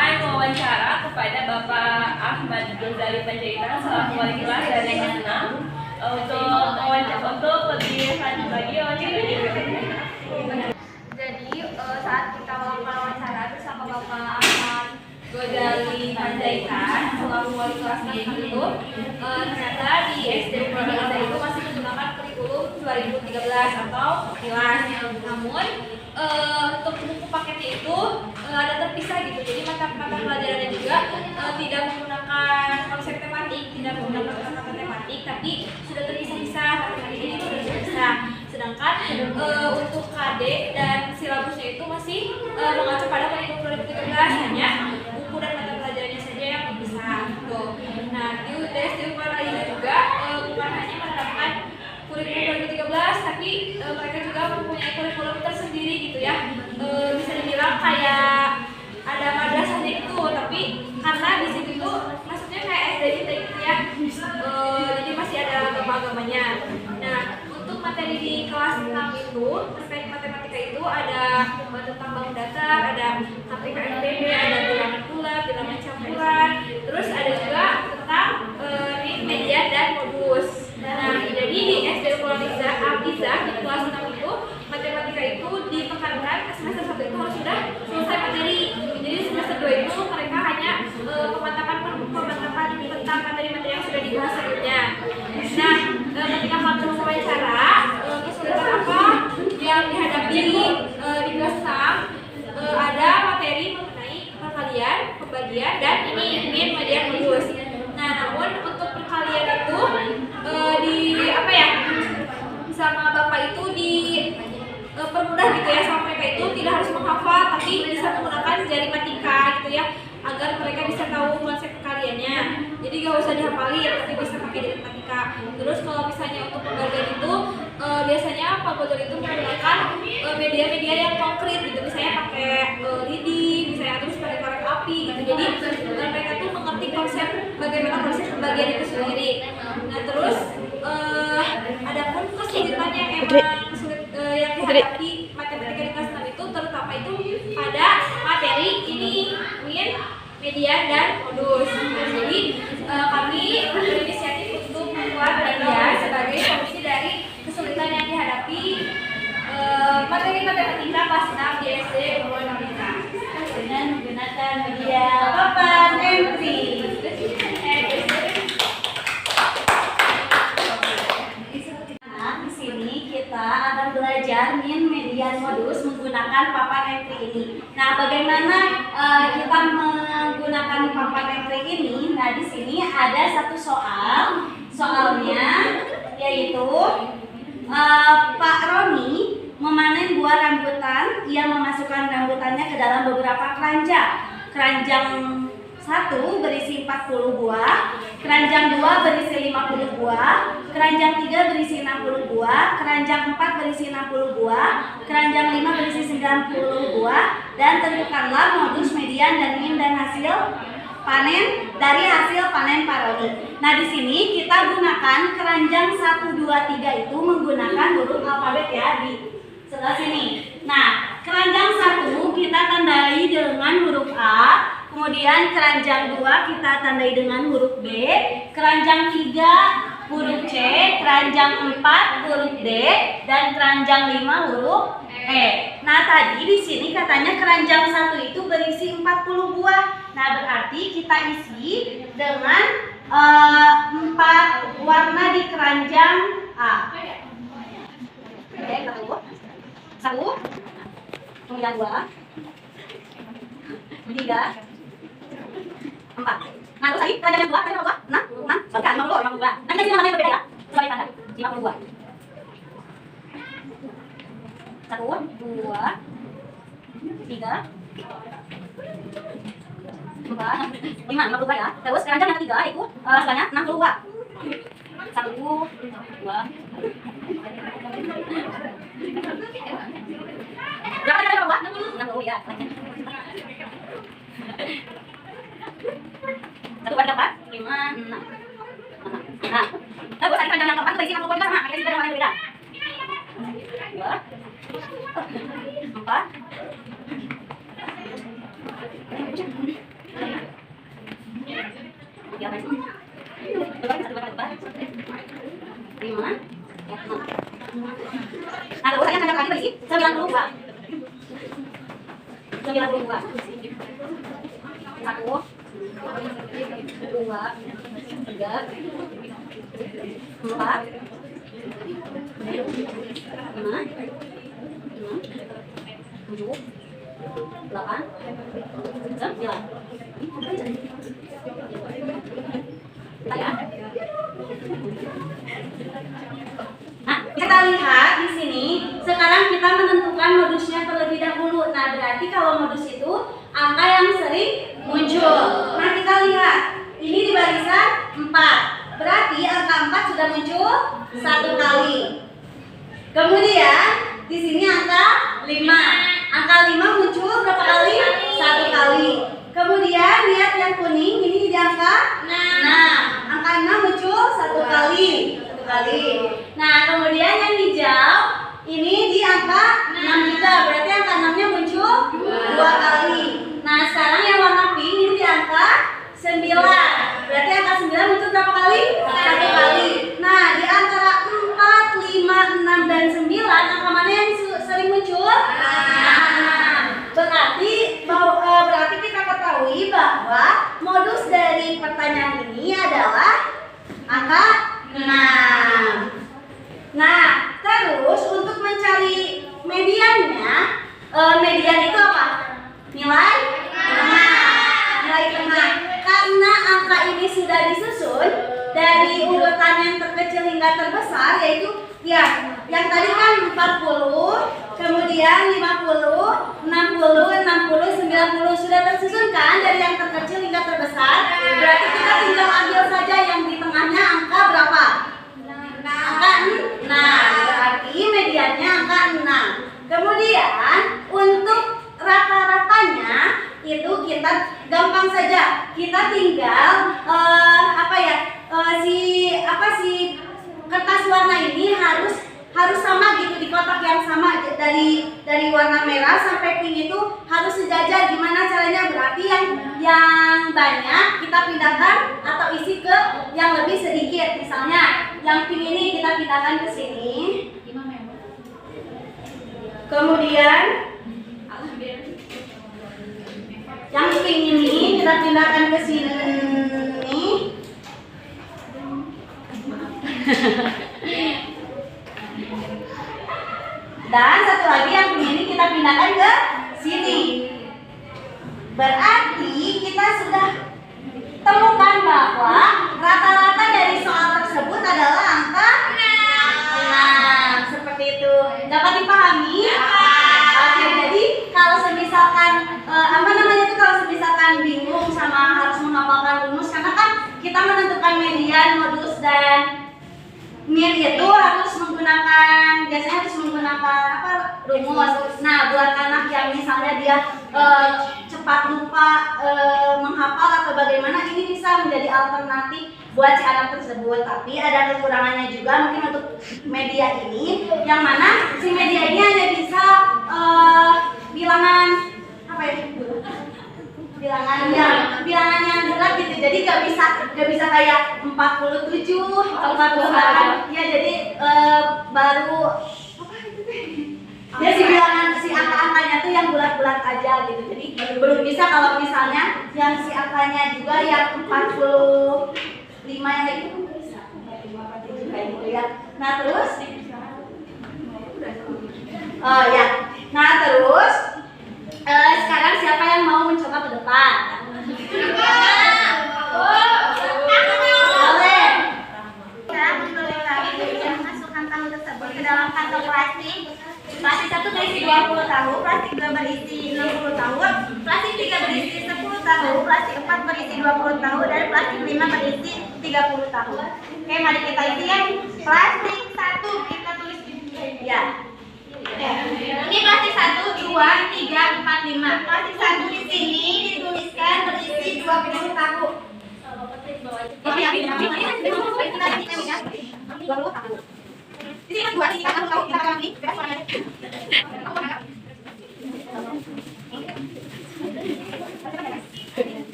Kami mewawancara kepada Bapak Ahmad Ghazali Panjaitan selaku wali kelas dari yang ke-6 untuk lebih lanjut lagi wawancara. Jadi saat kita melakukan wawancara bersama Bapak Ahmad Ghazali Panjaitan selaku wali kelas itu ternyata di SD Purbalingga itu masih menggunakan kurikulum 2013 atau kelas. Namun untuk buku paketnya itu ada terpisah gitu. Jadi mata pelajarannya juga tidak menggunakan konsep tematik, tidak menggunakan kata tematik, tapi sudah terpisah-pisah, matematikanya sudah terpisah. Sedangkan untuk KD dan silabusnya itu masih mengacu pada kurikulum 2013, hanya buku dan mata pelajarannya saja yang berpisah. Gitu. Nah, di UTS di Purbalingga juga bukan hanya menerapkan kurikulum 2013, tapi mereka juga mempunyai kurikulum tersendiri gitu ya. Bisa dibilang kayak ada madrasahnya itu, tapi karena di situ itu maksudnya kayak SD gitu ya. Jadi masih ada agama-agamanya. Nah, untuk materi di kelas 6 itu terkait matematika itu ada tentang bangun datar, ada KPKMPB, ada bilangan bulat, bilangan campuran, terus ada juga tentang median dan modus. Nah, jadi di SD Purbalingga Abdiza di kelas 6 itu matematika itu ditekankan semester 1 itu harus sudah selesai materi. Jadi semester 2 itu mereka hanya pemantapan tentang materi-materi yang sudah dibahas sebelumnya. Nah, ketika kami wawancara, kesulitan apa yang dihadapi di kelas 6, ada materi mengenai perkalian, pembagian, dan ini min, median, modus. Nah, namun untuk perkalian itu sama Bapak itu permudah gitu ya, sama mereka itu tidak harus menghafal, tapi bisa menggunakan jari matika gitu ya, agar mereka bisa tahu konsep perkaliannya. Jadi gak usah dihafalin, tapi bisa pakai jari matika. Terus kalau misalnya untuk pembagian itu biasanya Pak Bodor itu menggunakan media-media yang konkret gitu, misalnya pakai lidi, misalnya terus pakai korek api gitu. Jadi mereka tuh mengerti konsep bagaimana proses pembagian itu sendiri. Nah, terus ada pun kesulitan yang emang sulit yang dihadapi matematika di kelas 6 itu terutama itu pada materi ini min, median, dan modus. Nah, jadi kami berinisiatif untuk membuat media sebagai solusi dari kesulitan yang dihadapi materi matematika kelas 6 di SD Purbalingga dengan menggunakan media papan MP. Kita akan belajar min, median, modus menggunakan papan M3 ini. Nah, bagaimana kita menggunakan papan M3 ini? Nah, di sini ada satu soal. Soalnya yaitu Pak Roni memanen buah rambutan. Ia memasukkan rambutannya ke dalam beberapa keranjang. Keranjang 1 berisi 40 buah, keranjang 2 berisi 50 buah, keranjang 3 berisi 60 buah, keranjang 4 berisi 60 buah, keranjang 5 berisi 90 buah, dan tentukanlah modus, median, dan min, dan hasil panen dari hasil panen Pak Roni. Nah, di sini kita gunakan keranjang 1, 2, 3 itu menggunakan huruf alfabet ya di sebelah sini. Nah, keranjang 1 kita tandai dengan huruf A. Kemudian keranjang 2 kita tandai dengan huruf B, keranjang 3 huruf C, keranjang 4 huruf D, dan keranjang 5 huruf E. Nah, tadi di sini katanya keranjang 1 itu berisi 40 buah. Nah, berarti kita isi dengan 4 warna di keranjang A. Oke, satu, kemudian 2, 3, 4. Nah, terus tadi keranjang yang 2, 6, bukan 50. Nanti kita namanya berbeda ya, sebagai tanda 52. 1, 2, 3, 4, 5, 52 ya. Terus keranjang yang ketiga itu sebanyak 62. 1, 2. Berapa kali berapa? 60 ya. 1, 2, 4, 5, 6. Nah, terus tadi keranjang yang keempat berisi 60 buah. Nah, kita warna yang berbeda. 2, 4. biar baik. Lima. Nah, terus saya angkat kaki berisi 92. 92. 1, 2, 3, 4, 5, 7, 8, 9. Ya. Nah, kita lihat di sini. Sekarang kita menentukan modusnya terlebih dahulu. Nah, berarti kalau modus itu angka yang sering muncul. Nah, kita lihat. Ini di barisan 4. Berarti angka 4 sudah muncul 1 kali. Kemudian di sini angka 5. Angka 5 muncul berapa kali? 1 kali. Kemudian lihat yang kuning ini di angka 6. Angka 6 muncul 1 kali. Nah, kemudian yang hijau ini di angka 6 juga. Berarti angka 6-nya muncul 2 kali. Nah, sekarang yang warna pink ini di angka 9. Berarti angka 9 muncul berapa kali? 1 kali. Nah, di antara 4, 5, 6 dan 9 angka mana yang sering muncul? 6. Berarti kita ketahui bahwa modus dari pertanyaan ini adalah angka 6. Nah, terus untuk mencari mediannya, median itu apa? Nilai tengah. Karena angka ini sudah disusun dari urutan yang terkecil hingga terbesar, yaitu ya yang tadi kan 40, kemudian 50, 60, 60, 90 sudah tersusun kan dari yang terkecil hingga terbesar. Berarti kita tinggal ambil saja yang di tengahnya angka berapa? Angka 6. Berarti mediannya angka 6. Kemudian untuk rata-ratanya itu kita gampang saja. Kita tinggal si kertas warna ini harus sama gitu, di kotak yang sama, dari warna merah sampai pink itu harus sejajar. Gimana caranya? Berarti yang banyak kita pindahkan atau isi ke yang lebih sedikit. Misalnya yang pink ini kita pindahkan ke sini. Kemudian yang pink ini kita pindahkan ke sini. Dan satu lagi yang pink ini kita pindahkan ke sini. Berarti kita sudah temukan bahwa rata-rata dari soal tersebut adalah angka 6. Seperti itu. Dapat dipahami? Oke, jadi kalau semisalkan kalau semisalkan bingung sama harus menghafalkan rumus, karena kan kita menentukan median, modus dan min itu biasanya harus menggunakan rumus. Nah, buat anak yang misalnya dia cepat lupa menghafal atau bagaimana, ini bisa menjadi alternatif buat si anak tersebut. Tapi ada kekurangannya juga mungkin untuk media ini, yang mana si media ini hanya bisa bilangan bilangan yang bulat gitu. Jadi gak bisa kayak 47 atau 48. Ya, jadi baru ya si angka-angkanya tuh yang bulat-bulat aja gitu. Jadi belum bisa kalau misalnya yang si angkanya juga yang 45 yang kayak gitu bisa. Kayak gitu ya. Nah, terus sekarang siapa yang mau mencoba ke depan? Boleh. Kita masukkan tahu tersebut ke dalam kantong plastik. Plastik 1 berisi 20 tahu, plastik 2 berisi 60 tahu, plastik 3 berisi 10 tahu, plastik 4 berisi 20 tahu, dan plastik 5 berisi 30 tahu. Oke, mari kita isi ya. Plastik 1 kita tulis ya. Ini plastik 1, 2, 3, 4, 5. Plastik 1 di sini dituliskan berisi 20 tahu. Ini kan 2 kita tahu kita lagi.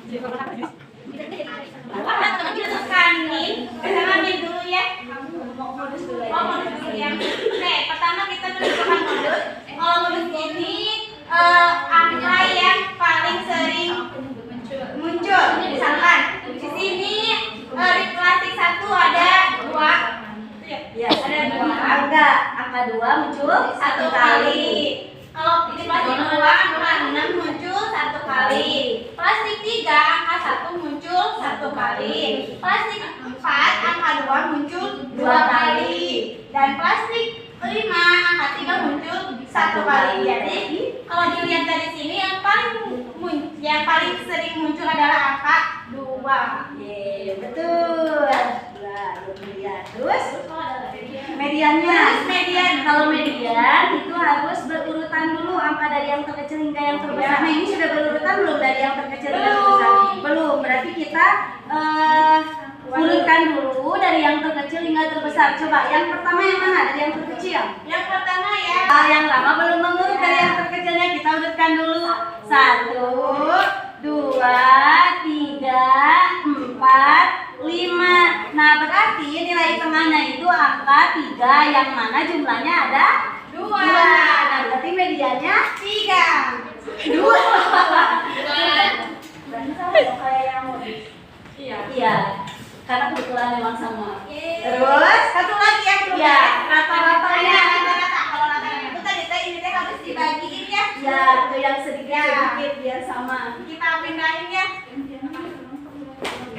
Kita tekan min, bersama min dulu ya. Modus dulu ya. Oh, modus dulu ya. Oke, pertama kita menentukan modus. Kalau modus ini angka yang paling sering muncul. Misalkan di sini di plastik 1 ada 2. Ya, ada 2 angka 2 muncul 1 kali. Kalau di plastik 2 angka 6 muncul 1 kali. Plastik 3 angka 1 muncul 1 kali. Plastik 4 angka 2 muncul 2 kali. Dan plastik 5 angka 3 muncul 1 kali. Jadi kalau dilihat dari sini yang paling sering muncul adalah angka 2. Ye, betul. Ya, terus mediannya. Kalau median itu harus berurutan dulu angka dari yang terkecil hingga yang terbesar. Nah, ini sudah berurutan belum dari yang terkecil hingga terbesar? Belum. Berarti kita urutkan dulu dari yang terkecil hingga terbesar. Coba yang pertama yang mana? Dari yang terkecil. Yang pertama ya. Yang lama belum mengurut dari yang terkecilnya, kita urutkan dulu. 1, 2, 3, 4, 5. Nah, berarti nilai tengahnya itu angka 3 yang mana jumlahnya ada 2. Nah, berarti mediannya 3. 2. Berarti sama dong kayak yang modus. Iya. Karena kebetulan memang sama. Terus satu lagi yang belum Ya, rata-ratanya. Kalau rata-rata itu tadi ini harus dibagiin ya. Ya, itu yang sedikit-sedikit biar sama. Kita pindahin ya.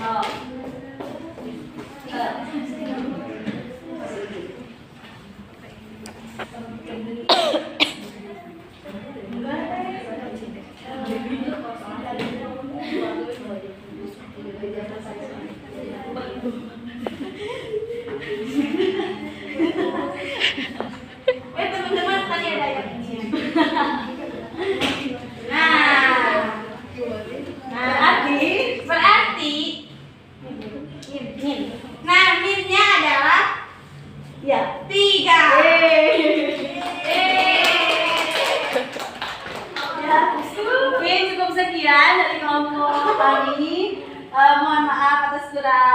Oh. Teman-teman tadi ada yang ini. Berarti nah minnya adalah Ya. 3. Ya, mungkin cukup sekian dari kelompok kami. Mohon maaf atas kurang